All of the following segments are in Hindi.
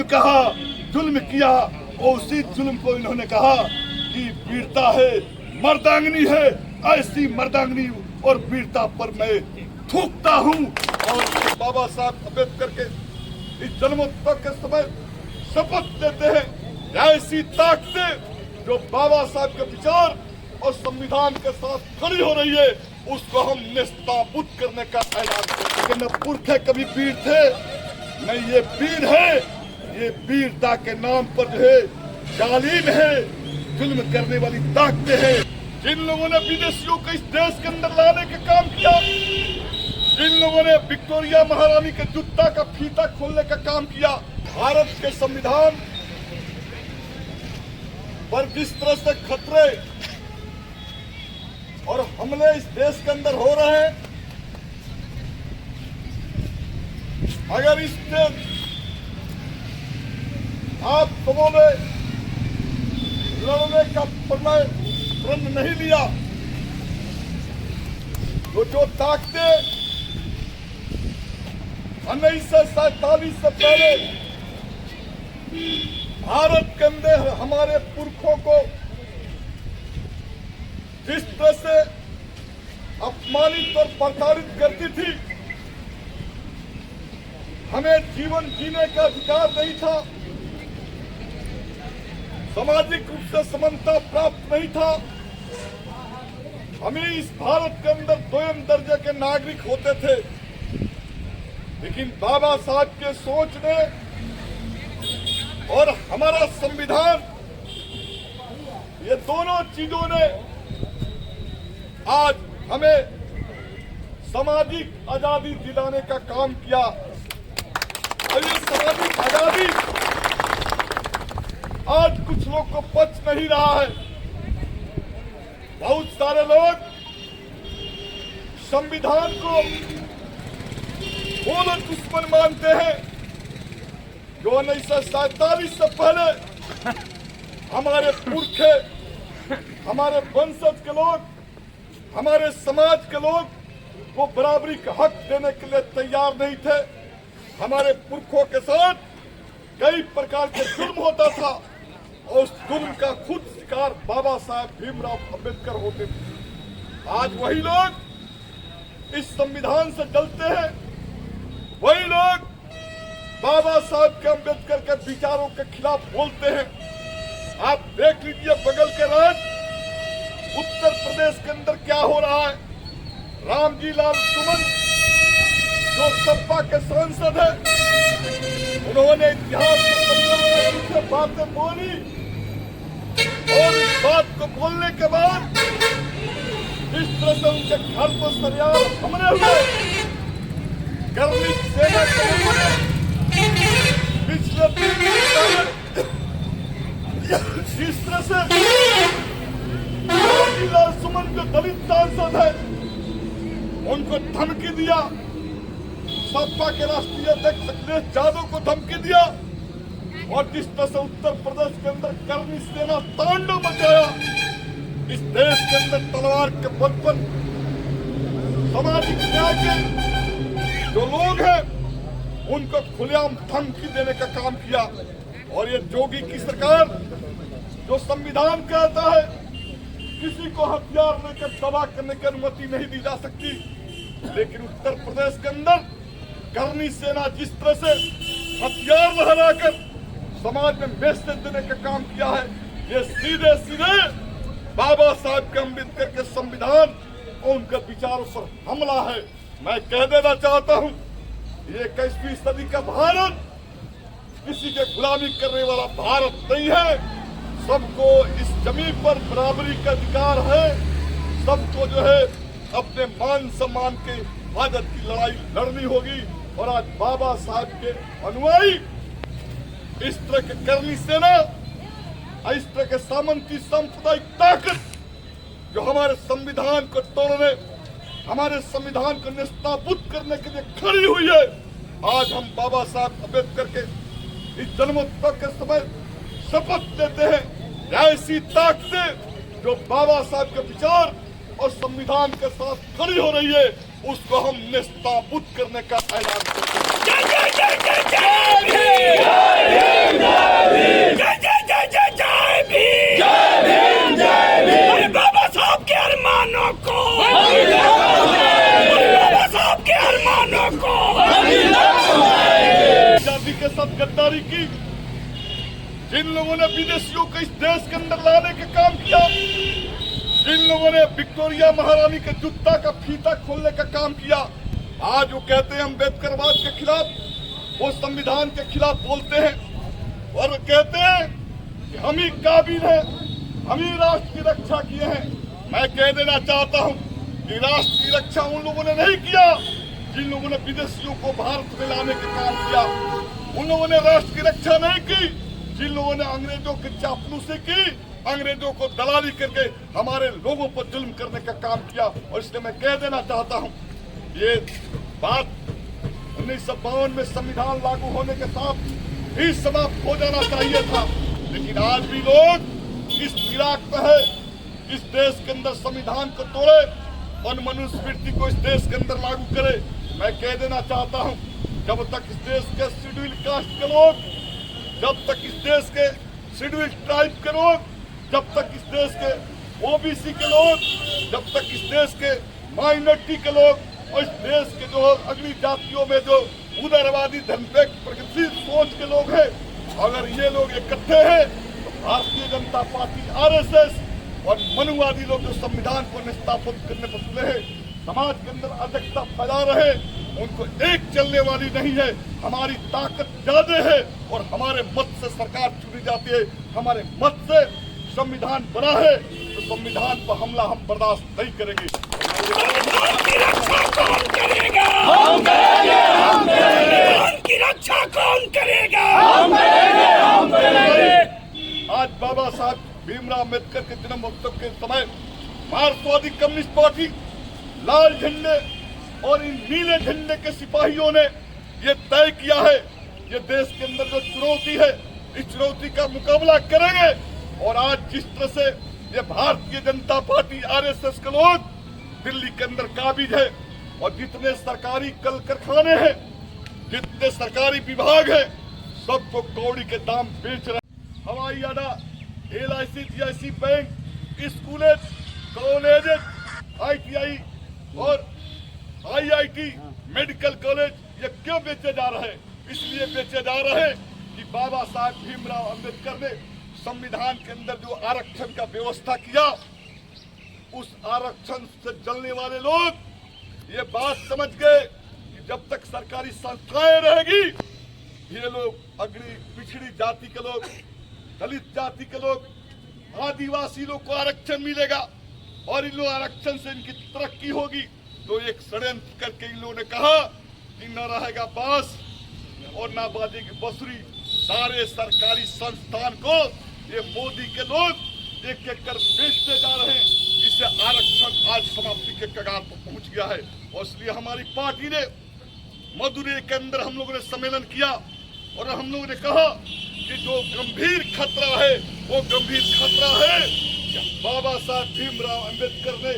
कहा, जुल्म किया, और उसी जुल्म को इन्होंने कहा कि वीरता है, मर्दांगनी है, ऐसी मर्दांगनी और वीरता पर मैं थूकता हूँ। और बाबा साहब अम्बेडकर के इस जन्मोत्सव के समय शपथ देते हैं, ऐसी ताकतें जो बाबा साहब के विचार और संविधान के साथ खड़ी हो रही है, उसको हम नेस्ताबूद करने का ऐलान करते हैं। न पुरखे कभी वीर थे, न ये वीर है, ये वीरता के नाम पर जो है जालिम है, जुल्म करने वाली ताकतें हैं। जिन लोगों ने विदेशियों को इस देश के अंदर लाने का काम किया, जिन लोगों ने विक्टोरिया महारानी के जूता का फीता खोलने का काम किया, भारत के संविधान पर जिस तरह से खतरे और हमले इस देश के अंदर हो रहे हैं, अगर इससे आप लोगों ने लड़ने का प्रण नहीं लिया, तो जो ताकतें 1947 से पहले भारत के अंदर हमारे पुरखों को जिस तरह से अपमानित और प्रताड़ित करती थी, हमें जीवन जीने का अधिकार नहीं था, सामाजिक रूप से समानता प्राप्त नहीं था, हमें इस भारत के अंदर दोयम दर्जे के नागरिक होते थे। लेकिन बाबा साहब के सोच ने और हमारा संविधान, ये दोनों चीजों ने आज हमें सामाजिक आजादी दिलाने का काम किया। और ये सामाजिक आजादी आज कुछ लोग को पच नहीं रहा है। बहुत सारे लोग संविधान को वो लोग दुश्मन मानते हैं जो 1947 से पहले हमारे पुरखे, हमारे वंशज के लोग, हमारे समाज के लोग वो बराबरी का हक देने के लिए तैयार नहीं थे। हमारे पुरखों के साथ कई प्रकार के जुल्म होता था और उस जुल्म का खुद शिकार बाबा साहब भीमराव अम्बेडकर होते थे। आज वही लोग इस संविधान से जलते हैं, वही लोग बाबा साहब के अम्बेडकर के विचारों के खिलाफ बोलते हैं। आप देख लीजिए बगल के राज्य उत्तर प्रदेश के अंदर क्या हो रहा है। रामजी लाल सुमन जो सपा के सांसद है, उन्होंने इतिहास के संदर्भ में बातें बोली और इस बात को बोलने के बाद इस तरह से उनके घर पर सरियार हमले हुए। कर्मी सेना के लोगों ने पिछले 3 दिन जिस तरह से रामजी लाल सुमन जो दलित सांसद है उनको धमकी दिया, सपा के राष्ट्रीय अध्यक्ष अखिलेश यादव को धमकी दिया, और जिस तरह से उत्तर प्रदेश के अंदर कर्मी सेना तांडव मचाया, इस देश के अंदर तलवार के बल पर सामाजिक न्याय के जो लोग हैं उनको खुलेआम धमकी देने का काम किया। और ये जोगी की सरकार जो संविधान कहता है किसी को हथियार लेकर दबा करने की अनुमति नहीं दी जा सकती, लेकिन उत्तर प्रदेश के अंदर कर्मी सेना जिस तरह से हथियार लहराकर समाज में मैसेज देने का काम किया है, ये सीधे सीधे बाबा साहब के अम्बेडकर के संविधान और उनके विचारों पर हमला है। मैं कह देना चाहता हूं, ये 21वीं सदी का भारत किसी के गुलामी करने वाला भारत नहीं है। सबको इस जमीन पर बराबरी का अधिकार है। सबको जो है अपने मान सम्मान के हिफाजत की लड़ाई लड़नी होगी। और आज बाबा साहब के अनुयायी इस तरह के कर्मी सेना, इस तरह के सामंती सांप्रदायिक ताकत जो हमारे संविधान को तोड़ने, हमारे संविधान को नेस्तनाबूद करने के लिए खड़ी हुई है, आज हम बाबा साहब अम्बेडकर के इस जन्मोत्सव के समय शपथ देते हैं, ऐसी ताकतें जो बाबा साहब के विचार और संविधान के साथ खड़ी हो रही है, उसको हम नेस्तनाबूद करने का ऐलान करते हैं। साथ गद्दारी की, जिन लोगों ने विदेशियों को इस देश के अंदर लाने का काम किया, जिन लोगों ने विक्टोरिया महारानी के जूता का फीता खोलने का काम किया, आज वो कहते हैं अम्बेडकरवाद के खिलाफ, वो संविधान के खिलाफ बोलते हैं और वो कहते हैं कि हम ही काबिल हैं, हम ही राष्ट्र की रक्षा किए हैं। मैं कह देना चाहता हूं कि राष्ट्र की रक्षा उन लोगों ने नहीं किया जिन लोगों ने विदेशियों को भारत में लाने का काम किया। उन लोगों ने राष्ट्र की रक्षा नहीं की जिन लोगों ने अंग्रेजों की चापलूसी की, अंग्रेजों को दलाली करके हमारे लोगों पर जुल्म करने का काम किया। और इसलिए मैं कह देना चाहता हूं, ये बात 1952 में संविधान लागू होने के साथ ही समाप्त हो जाना चाहिए था, लेकिन आज भी लोग इस फिराक में है, इस देश के अंदर संविधान को तोड़े और मनुस्मृति को इस देश के अंदर लागू करे। मैं कह देना चाहता हूं, जब तक इस देश के शेड्यूल कास्ट के लोग, जब तक इस देश के शेड्यूल ट्राइब के लोग, जब तक इस देश के ओबीसी के लोग, जब तक इस देश के माइनॉरिटी के लोग और इस देश के जो अगली जातियों में जो उदारवादी धर्मनिरपेक्ष प्रगतिशील सोच के लोग हैं, अगर ये लोग इकट्ठे हैं तो भारतीय जनता पार्टी, आरएसएस और मनुवादी लोग जो संविधान को निष्पादित करने पर तुले हैं, समाज के अंदर अराजकता फैला रहे, उनको एक चलने वाली नहीं है। हमारी ताकत ज्यादा है और हमारे मत से सरकार चुनी जाती है, हमारे मत से संविधान बना है, तो संविधान पर हमला हम बर्दाश्त नहीं करेंगे। उनकी रक्षा कौन करेगा? हम करेंगे, हम करेंगे। उनकी रक्षा कौन करेगा? हम करेंगे, हम करेंगे। आज बाबा साहब भीमराव अम्बेडकर के जन्म उत्सव के समय मार्क्सवादी कम्युनिस्ट पार्टी लाल झंडे और इन नीले झंडे के सिपाहियों ने ये तय किया है, ये देश के अंदर जो चुनौती है, इस चुनौती का मुकाबला करेंगे। और आज जिस तरह से ये भारतीय जनता पार्टी, आरएसएस के लोग दिल्ली के अंदर काबिज है और जितने सरकारी कल कारखाने हैं, जितने सरकारी विभाग है, सबको कौड़ी के दाम बेच रहे हैं। हवाई अड्डा, LIC, GIC bank, school, college, ITI और IIT, मेडिकल कॉलेज, ये क्यों बेचे जा रहे हैं? इसलिए बेचे जा रहे हैं कि बाबा साहब भीमराव अम्बेडकर ने संविधान के अंदर जो आरक्षण का व्यवस्था किया, उस आरक्षण से जलने वाले लोग ये बात समझ गए कि जब तक सरकारी संस्थाएं रहेगी, ये लोग अगली पिछड़ी जाति के लोग, दलित जाति के लोग, आदिवासी लोग को आरक्षण मिलेगा और इन लोग आरक्षण से इनकी तरक्की होगी। तो एक षड्यंत्र करके इन लोगों ने कहा कि न रहेगा बांस और न बाजेगी बांसुरी। सारे सरकारी संस्थान को ये मोदी के लोग एक एक कर बेचते जा रहे हैं, जिससे आरक्षण आज समाप्ति के कगार पर पहुंच गया है। और इसलिए हमारी पार्टी ने मदुरै के अंदर हम लोगों ने सम्मेलन किया और हम लोगों ने कहा कि जो गंभीर खतरा है, वो गंभीर खतरा है कि बाबा साहब भीमराव अम्बेडकर ने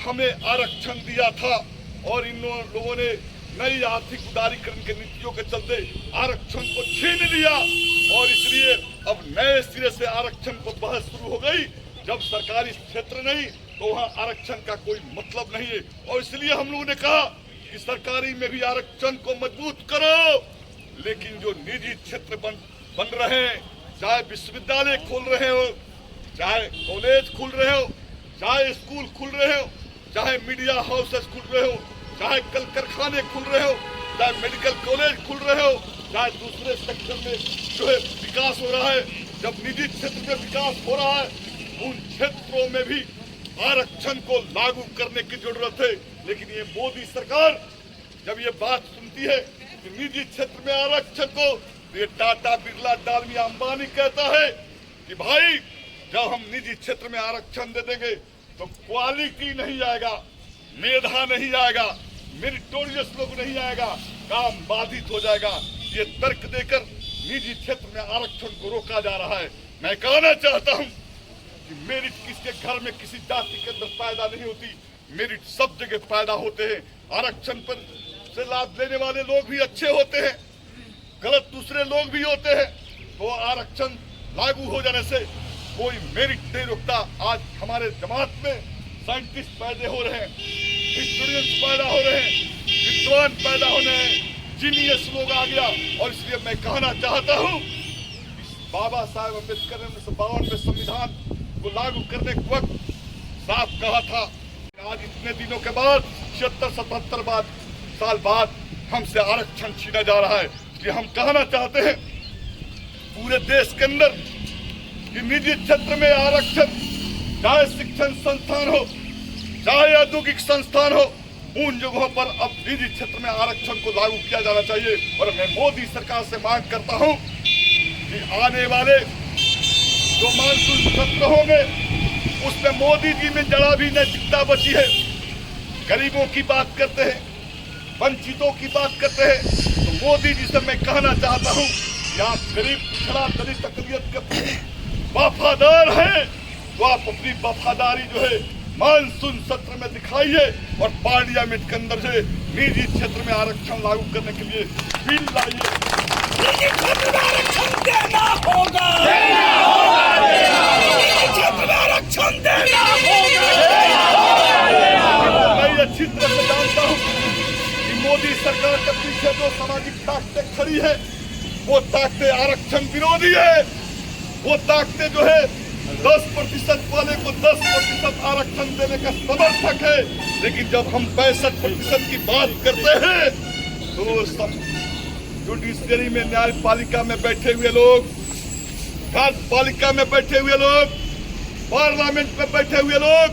हमें आरक्षण दिया था और इन लोगों ने नई आर्थिक उदारीकरण के नीतियों के चलते आरक्षण को छीन लिया और इसलिए अब नए सिरे से आरक्षण पर बहस शुरू हो गई। जब सरकारी क्षेत्र नहीं तो वहाँ आरक्षण का कोई मतलब नहीं है। और इसलिए हम लोगों ने कहा कि सरकारी में भी आरक्षण को मजबूत करो, लेकिन जो निजी क्षेत्र बन रहे हैं, चाहे विश्वविद्यालय खोल रहे हो, चाहे कॉलेज खुल रहे हो, चाहे स्कूल खुल रहे हो, चाहे मीडिया हाउसेस खुल रहे हो, चाहे कल कारखाने खुल रहे हो, चाहे मेडिकल कॉलेज खुल रहे हो, चाहे दूसरे सेक्टर में जो है विकास हो रहा है, जब निजी क्षेत्र में विकास हो रहा है, उन क्षेत्रों में भी आरक्षण को लागू करने की जरूरत है। लेकिन ये मोदी सरकार जब ये बात सुनती है कि निजी क्षेत्र में आरक्षण को, तो ये टाटा, बिरला, डालमिया, अंबानी कहता है कि भाई जब हम निजी क्षेत्र में आरक्षण दे देंगे तो क्वालिटी नहीं आएगा, मेधा नहीं आएगा, मेरिटोरियस लोग नहीं आएगा, काम बाधित हो जाएगा। ये तर्क देकर निजी क्षेत्र में आरक्षण को रोका जा रहा है। मैं कहना चाहता हूं कि मेरिट किसके घर में किसी जाति के अंदर पैदा नहीं होती, मेरिट सब जगह पैदा होते हैं। आरक्षण पर से लाभ लेने वाले लोग भी अच्छे होते हैं, गलत दूसरे लोग भी होते हैं। तो आरक्षण लागू हो जाने से कोई मेरिट नहीं रुकता। आज हमारे जमात में साइंटिस्ट पैदा हो रहे हैं, स्टूडेंट्स पैदा हो रहे हैं, विद्वान पैदा हो रहे हैं, जीनियस लोग आ गया। और इसलिए मैं कहना चाहता हूं, बाबा साहेब अम्बेडकर ने 1952 में संविधान को लागू करने के वक्त साफ कहा था। आज इतने दिनों के बाद 76-77 साल बाद हमसे आरक्षण छीना जा रहा है। इसलिए हम कहना चाहते हैं पूरे देश के अंदर कि निजी क्षेत्र में आरक्षण, चाहे शिक्षण संस्थान हो, चाहे औद्योगिक संस्थान हो, उन जगहों पर अब निजी क्षेत्र में आरक्षण को लागू किया जाना चाहिए। और मैं मोदी सरकार से मांग करता हूं कि आने वाले जो मानसून सत्र होंगे उसमें मोदी जी में जरा भी नैतिकता बची है। गरीबों की बात करते हैं, वंचितों की बात करते हैं, तो मोदी जी से मैं कहना चाहता हूं कि आप गरीब पिछड़ा दलित अकलियत के प्रति वफादार हैं, तो आप अपनी वफादारी जो है मानसून सत्र में दिखाइए और पार्लियामेंट के अंदर से निजी क्षेत्र में आरक्षण लागू करने के लिए बिल लाइए। निजी क्षेत्र में आरक्षण देना होगा, निजी क्षेत्र में आरक्षण देना होगा। मैं अच्छी तरह से जानता हूँ कि मोदी सरकार के पीछे जो सामाजिक ताकतें खड़ी है वो ताकतें आरक्षण विरोधी है। वो ताकतें जो है 10% वाले को 10% आरक्षण देने का समर्थक है। लेकिन जब हम 65% की बात करते हैं तो सब जुडिशरी में, न्यायपालिका में बैठे हुए लोग, कार्यपालिका में बैठे हुए लोग, पार्लियामेंट में बैठे हुए लोग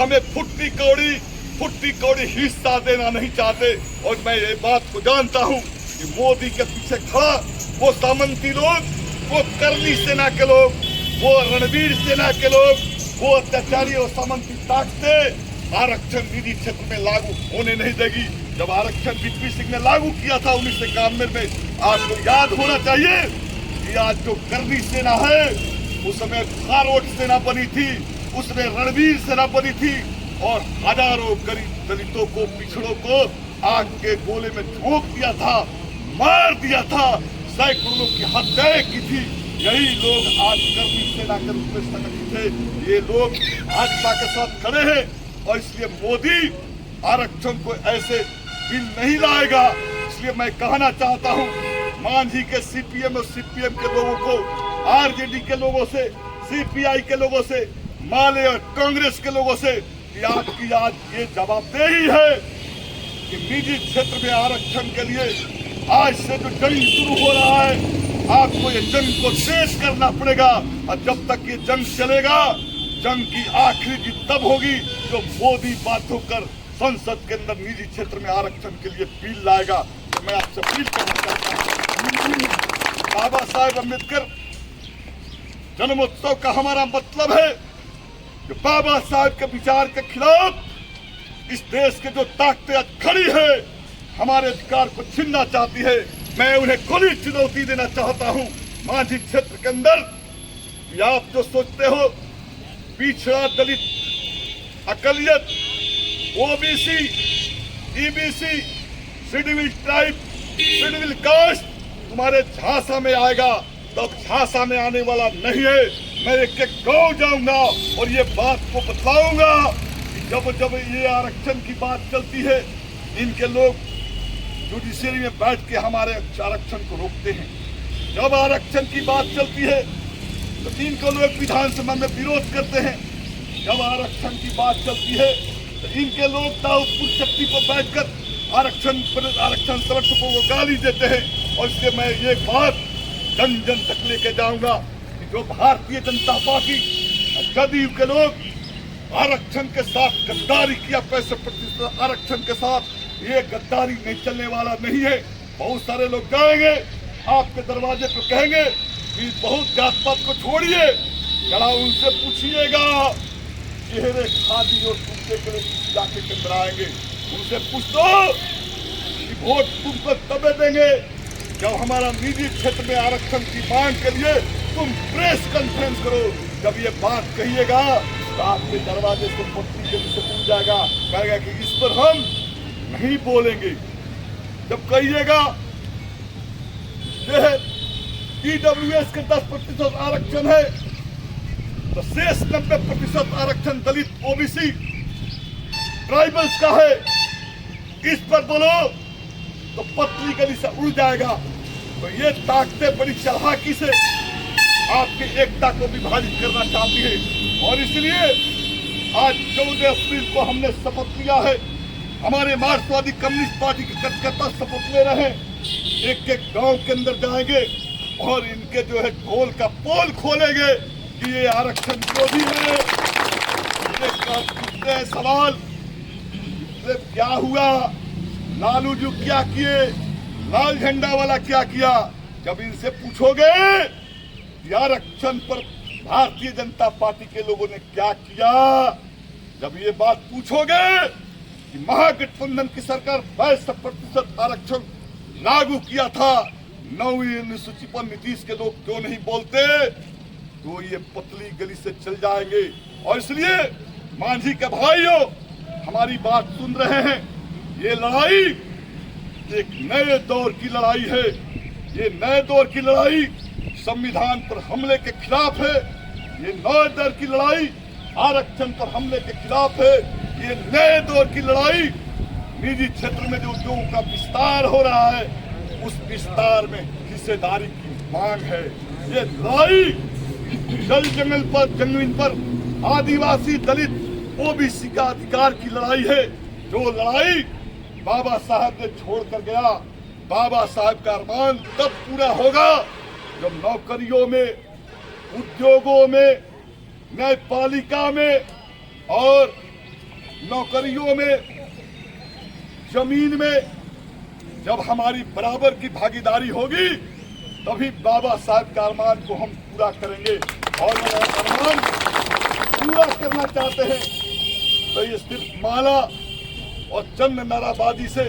हमें फुट्टी कौड़ी हिस्सा देना नहीं चाहते। और मैं ये बात को जानता हूँ कि मोदी के पीछे खड़ा वो सामंती लोग, वो करनी सेना के लोग, वो रणवीर सेना के लोग, वो अत्याचारी और सामंती ताकतें आरक्षण निजी क्षेत्र में लागू होने नहीं देगी। जब आरक्षण वीपी सिंह ने लागू किया था 1991 में, आपको याद होना चाहिए कि आज जो करनी सेना है उस समय खारोट सेना बनी थी, उसमें रणवीर सेना बनी थी और हजारों गरीब दलितों को, पिछड़ों को आग के गोले में झोंक दिया था, मार दिया था, सैकड़ों की हत्याएं की थी। यही लोग आज करनी सेना के रूप में संगठित है। ये लोग भाजपा के साथ खड़े हैं और इसलिए मोदी आरक्षण को ऐसे बिल नहीं लाएगा। इसलिए मैं कहना चाहता हूं मांझी के सीपीएम और सीपीएम के लोगों को, आरजेडी के लोगों से, सीपीआई के लोगों से, माले और कांग्रेस के लोगों से कि आपकी आज ये जवाबदेही है कि निजी क्षेत्र में आरक्षण के लिए आज से जो जंग शुरू हो रहा है, आपको ये जंग को तेज करना पड़ेगा। और जब तक ये जंग चलेगा, जंग की आखिरी जीत तब होगी जो मोदी बात होकर संसद के अंदर निजी क्षेत्र में आरक्षण के लिए बिल लाएगा। तो मैं आपसे अपील करना चाहता हूँ, बाबा साहेब अम्बेडकर जन्मोत्सव का हमारा मतलब है कि बाबा साहेब के विचार के खिलाफ इस देश के जो ताकतें खड़ी है, हमारे अधिकार को छीनना चाहती है, मैं उन्हें खुली चुनौती देना चाहता हूं। मांझी क्षेत्र के अंदर आप जो सोचते हो पिछड़ा दलित अकलियत, OBC, EBC, schedule tribe, schedule caste तुम्हारे झांसा में आएगा, तो अब झांसा में आने वाला नहीं है। मैं एक एक गांव जाऊंगा और ये बात को बतलाऊंगा कि जब जब ये आरक्षण की बात चलती है, इनके लोग जुडिशरी में बैठ के हमारे आरक्षण को रोकते हैं। जब आरक्षण की बात चलती है तो इनको लोग विधानसभा में विरोध करते हैं। जब आरक्षण की बात चलती है तो इनके लोग दाऊदपुर चक्की पर बैठकर आरक्षण समर्थकों को गाली देते हैं। और इसलिए मैं ये बात जन जन तक लेके जाऊंगा कि जो भारतीय जनता पार्टी, जदयू के लोग आरक्षण के साथ गद्दारी किया, 65% आरक्षण के साथ, ये गद्दारी नहीं चलने वाला नहीं है। बहुत सारे लोग जाएंगे आपके दरवाजे पर, कहेंगे कि बहुत जात पात को छोड़िए, जरा उनसे पूछिएगा, चेहरे खादी और कुर्ते के लिए इलाके के अंदर आएंगे, उनसे पूछ दो कि वोट तुमको तबे देंगे जब हमारा निजी क्षेत्र में आरक्षण की मांग के लिए तुम प्रेस कॉन्फ्रेंस करो। जब ये बात कहिएगा तो आपके दरवाजे से पत्नी जल्दी से पूछ जाएगा, कहेगा कि इस पर हम नहीं बोलेंगे। जब कहिएगा ईडब्ल्यूएस के 10% आरक्षण है तो शेष 90% आरक्षण दलित, ओबीसी, ट्राइबल्स का है, इस पर बोलो तो पतली गली से उड़ जाएगा। तो ये ताकतें बड़ी चालाकी से आपकी एकता को विभाजित करना चाहती है। और इसलिए आज 14 अप्रैल को हमने शपथ लिया है, हमारे मार्क्सवादी कम्युनिस्ट पार्टी के कार्यकर्ता शपथ ले रहे हैं, एक एक गांव के अंदर जाएंगे और इनके जो है ढोल का पोल खोलेंगे कि ये आरक्षण विरोधी है। पूछते हैं सवाल, क्या हुआ, लालू जी क्या किए, लाल झंडा वाला क्या किया? जब इनसे पूछोगे कि आरक्षण पर भारतीय जनता पार्टी के लोगों ने क्या किया, जब ये बात पूछोगे कि महागठबंधन की सरकार 22% आरक्षण लागू किया था, 9वीं अनुसूची पर नीतीश के लोग क्यों नहीं बोलते, तो ये पतली गली से चल जाएंगे। और इसलिए मांझी के भाइयों, हमारी बात सुन रहे हैं, ये लड़ाई एक नए दौर की लड़ाई है। ये नए दौर की लड़ाई संविधान पर हमले के खिलाफ है। ये नए दौर की लड़ाई आरक्षण पर हमले के खिलाफ है। ये नए दौर की लड़ाई निजी क्षेत्र में जो उद्योगों का विस्तार हो रहा है, उस विस्तार में हिस्सेदारी की मांग है। ये लड़ाई जल जंगल पर, जमीन पर आदिवासी, दलित, ओबीसी का अधिकार की लड़ाई है। जो लड़ाई बाबा साहब ने छोड़कर गया, बाबा साहब का अरमान तब पूरा होगा जब नौकरियों में, उद्योगों में, न्यायपालिका में और नौकरियों में, जमीन में जब हमारी बराबर की भागीदारी होगी, तभी बाबा साहब का अरमान को हम पूरा करेंगे। और अरमान पूरा करना चाहते हैं तो ये सिर्फ माला और चंद नाराबाजी से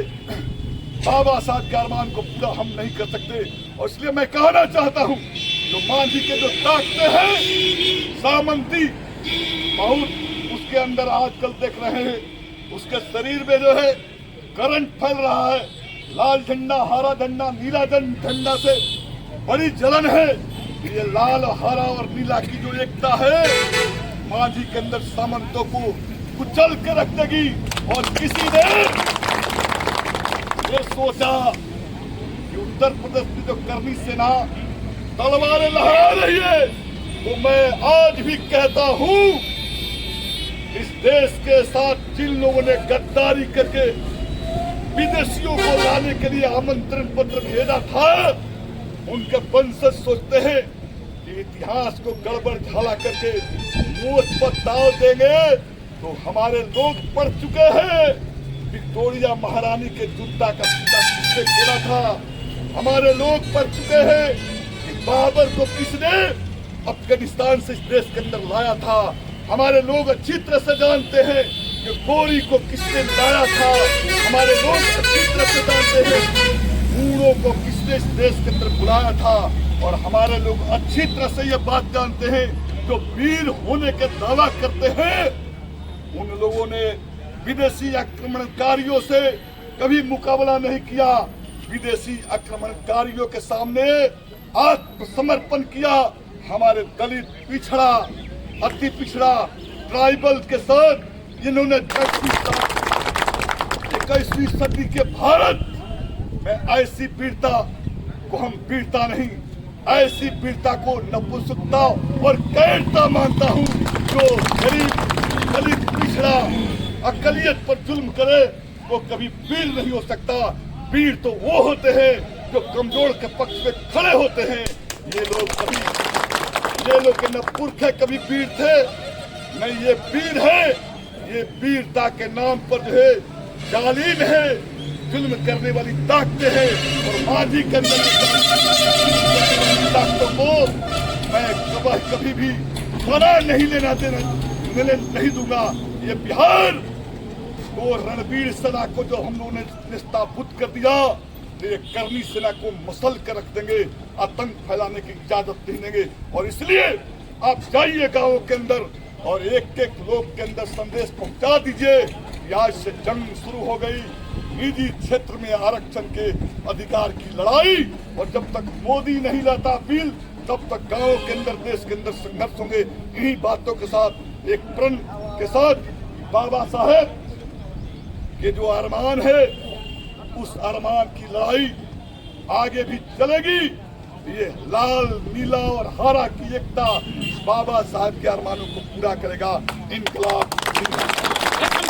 बाबा साहब के अरमान को पूरा हम नहीं कर सकते। और इसलिए मैं कहना चाहता हूं, जो मांझी के जो ताकते हैं, सामंती बहुत, उसके अंदर आजकल देख रहे हैं, उसके शरीर में जो है करंट फैल रहा है। लाल झंडा, हरा झंडा, नीला झंडा से बड़ी जलन है। ये लाल, हरा और नीला की जो एकता है, मांझी के अंदर सामंतों को कुचल के रख देगी। और किसी ने ये सोचा कि उत्तर प्रदेश की जो करनी सेना तलवारें लहरा रही है, तो मैं आज भी कहता हूं, इस देश के साथ जिन लोगों ने गद्दारी करके विदेशियों को लाने के लिए आमंत्रण पत्र भेजा था, उनके वंशज सोचते हैं कि इतिहास को गड़बड़ झाला करके मोच पर डाल देंगे। तो हमारे लोग पढ़ चुके हैं, विक्टोरिया महारानी के जूता का सीधा किसने खोला था। हमारे लोग पढ़ चुके हैं कि बाबर को किसने अफगानिस्तान से इस देश के अंदर लाया था। हमारे लोग अच्छी तरह से जानते हैं कि गोरी को किसने लाया था। हमारे लोग अच्छी तरह से जानते हैं बूढ़ों को किसने इस देश के अंदर बुलाया था। और हमारे लोग अच्छी तरह से ये बात जानते हैं, जो वीर होने के दावा करते हैं, उन लोगों ने विदेशी आक्रमणकारियों से कभी मुकाबला नहीं किया। विदेशी आक्रमणकारियों के सामने आत्मसमर्पण किया। हमारे दलित, पिछड़ा, अति पिछड़ा, ट्राइबल के साथ इन्होंने 21वीं सदी के भारत में ऐसी वीरता को हम वीरता नहीं, ऐसी वीरता को नपुंसकता और कैरता मानता हूँ। जो गरीब, दलित, पिछड़ा, अकलियत पर जुल्म करे, वो कभी वीर नहीं हो सकता। वीर तो वो होते हैं जो कमजोर के पक्ष में खड़े होते हैं। ये लोग के न पुरख कभी वीर थे, नहीं ये वीर है। ये वीरता के नाम पर जो है जालिम है, जुल्म करने वाली ताकतें हैं। और मांझी के अंदर ताकतों को मैं कभी भी बना नहीं दूंगा। ये बिहार वो रणवीर सेना को जो हम लोगों ने निस्ताभूत कर दिया, ये करनी सेना को मसल कर रख देंगे, आतंक फैलाने की इजाजत नहीं देंगे। और इसलिए आप जाइए गांवों के अंदर और एक एक लोग के अंदर संदेश पहुंचा दीजिए कि आज से जंग शुरू हो गई, निजी क्षेत्र में आरक्षण के अधिकार की लड़ाई। और जब तक मोदी नहीं लाता बिल, तब तक गांवों के अंदर, देश के अंदर संघर्ष होंगे। इन्हीं बातों के साथ, एक प्रण के साथ, बाबा साहेब के जो अरमान है उस अरमान की लड़ाई आगे भी चलेगी। ये लाल, नीला और हरा की एकता बाबा साहब के अरमानों को पूरा करेगा। इनकलाब जिंदाबाद।